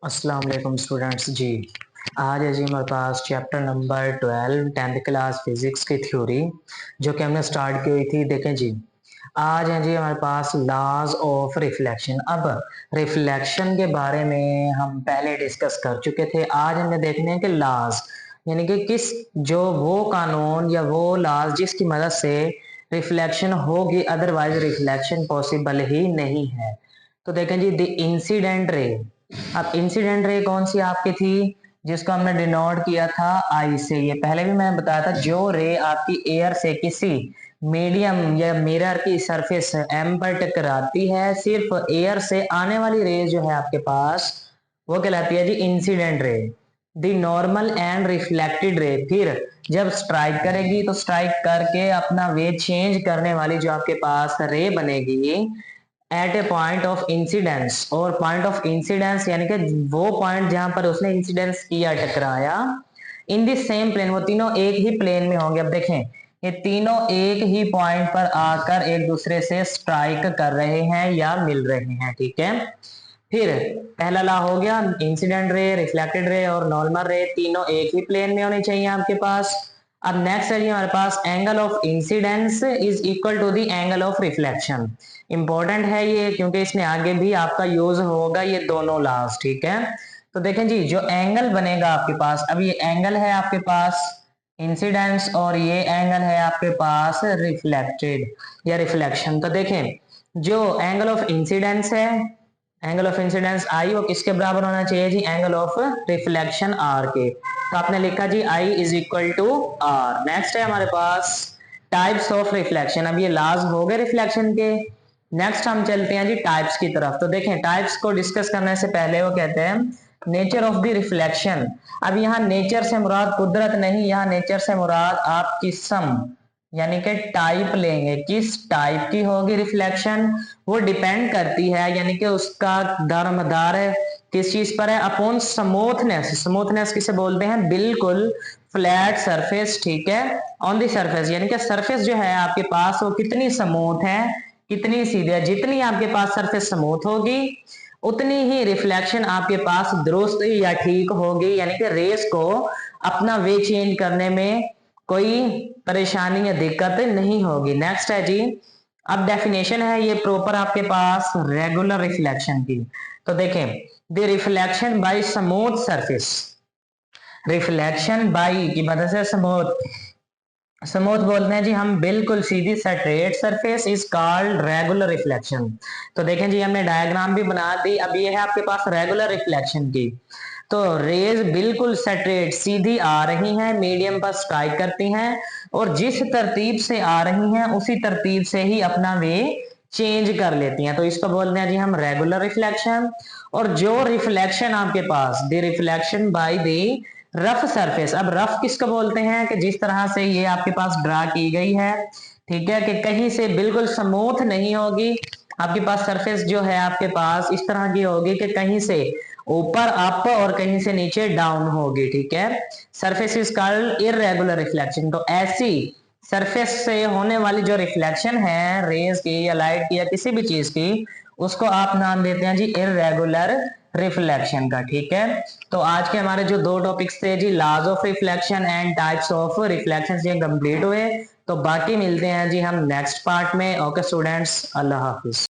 अस्सलाम वालेकुम स्टूडेंट्स जी। आज है जी हमारे पास chapter number 12 10th class physics की थ्योरी जो कि हमने स्टार्ट की हुई थी। देखें जी, आज है जी हमारे पास लॉज ऑफ रिफ्लेक्शन। अब रिफ्लेक्शन के बारे में हम पहले डिस्कस कर चुके थे। आज हमें देखने हैं कि लॉज यानी कि किस जो वो कानून या वो लॉज जिसकी मदद से रिफ्लेक्शन होगी, अदरवाइज रिफ्लेक्शन पॉसिबल ही नहीं है। तो देखें जी, द इंसिडेंट रे। अब इंसिडेंट रे कौन सी आपकी थी जिसको हमने डिनोट किया था आई से। ये पहले भी मैंने बताया था, जो रे आपकी एयर से किसी मीडियम या मिरर की सरफेस एम पर टकराती है, सिर्फ एयर से आने वाली रे जो है आपके पास, वो कहलाती है जी incident ray. The normal and reflected ray फिर जब स्ट्राइक करेगी तो स्ट्राइक करके अपना वे चेंज करने वाली जो आपके पास रे बनेगी at a point of incidence. और पॉइंट ऑफ इंसिडेंस यानी कि वो पॉइंट जहां पर उसने इंसिडेंस किया, टकराया, इन द सेम प्लेन, वो तीनों एक ही प्लेन में होंगे। अब देखें, ये तीनों एक ही पॉइंट पर आकर एक दूसरे से स्ट्राइक कर रहे हैं या मिल रहे हैं, ठीक है। फिर पहला लॉ हो गया, इंसिडेंट रे, रिफ्लेक्टेड रे और नॉर्मल रे तीनों एक ही प्लेन में होनी चाहिए आपके पास। अब नेक्स्ट है जी हमारे पास, angle of incidence is equal to the angle of reflection. Important है ये क्योंकि इसमें आगे भी आपका यूज होगा ये दोनों लॉज, ठीक है। तो देखें जी, जो एंगल बनेगा आपके पास, अब ये एंगल है आपके पास इंसिडेंस और ये एंगल है आपके पास रिफ्लेक्टेड या रिफ्लेक्शन। तो देखें, जो एंगल ऑफ इंसिडेंस है, एंगल ऑफ इंसिडेंस आई, वो किसके बराबर होना चाहिए जी, एंगल ऑफ रिफ्लेक्शन आर के। तो आपने लिखा जी I is equal to R. Next है हमारे पास टाइप्स ऑफ रिफ्लेक्शन। अब ये लॉज हो गए रिफ्लेक्शन के। नेक्स्ट हम चलते हैं जी टाइप्स की तरफ। तो देखें, टाइप्स को डिस्कस करने से पहले वो कहते हैं नेचर ऑफ द रिफ्लेक्शन। अब यहाँ नेचर से मुराद कुदरत नहीं, यहाँ नेचर से मुराद आप किस्म यानी कि टाइप लेंगे। किस टाइप की होगी रिफ्लेक्शन, वो डिपेंड करती है, यानी कि उसका दारोमदार है किस चीज पर है, अपॉन स्मूथनेस। स्मूथनेस किसे बोलते हैं, बिल्कुल फ्लैट सरफेस, ठीक है, ऑन द सरफेस, यानी कि सरफेस जो है आपके पास वो कितनी स्मूथ है, कितनी सीधी है। जितनी आपके पास सरफेस स्मूथ होगी उतनी ही रिफ्लेक्शन आपके पास दुरुस्त या ठीक होगी, यानी कि रेस को अपना वे चेंज करने में कोई परेशानी या दिक्कत नहीं होगी। नेक्स्ट है जी, अब डेफिनेशन है ये प्रॉपर आपके पास रेगुलर रिफ्लेक्शन की। तो देखें, the reflection bye smooth surface, reflection by की मदद से स्मूथ, स्मूथ बोलते हैं जी हम बिल्कुल सीधी straight surface, is called regular reflection. तो देखें जी, हमने डायग्राम भी बना दी। अब ये है आपके पास रेगुलर रिफ्लेक्शन की। तो रेज बिल्कुल स्ट्रेट सीधी आ रही हैं, मीडियम पर स्ट्राइक करती हैं और जिस तरतीब से आ रही हैं उसी तरतीब से ही अपना वे चेंज कर लेती हैं। तो इसको बोलते हैं जी हम रेगुलर रिफ्लेक्शन। और जो रिफ्लेक्शन आपके पास, the reflection by the rough surface. अब रफ किसको बोलते हैं कि जिस तरह से ये आपके पास ड्रा की गई है, ठीक है, कि कहीं से बिल्कुल स्मूथ नहीं होगी आपके पास सरफेस, जो है आपके पास इस तरह की होगी कि कहीं से ऊपर अप और कहीं से नीचे डाउन होगी, ठीक है। Surface is called irregular reflection. तो ऐसी सरफेस से होने वाली जो रिफ्लेक्शन है रेज की या लाइट की या किसी भी चीज की, उसको आप नाम देते हैं जी इररेगुलर रिफ्लेक्शन का, ठीक है। तो आज के हमारे जो दो टॉपिक्स थे जी, laws of reflection and types of reflection, ये कंप्लीट हुए। तो बाकी मिलते हैं जी हम नेक्स्ट पार्ट में। ओके स्टूडेंट्स, अल्लाह हाफिज।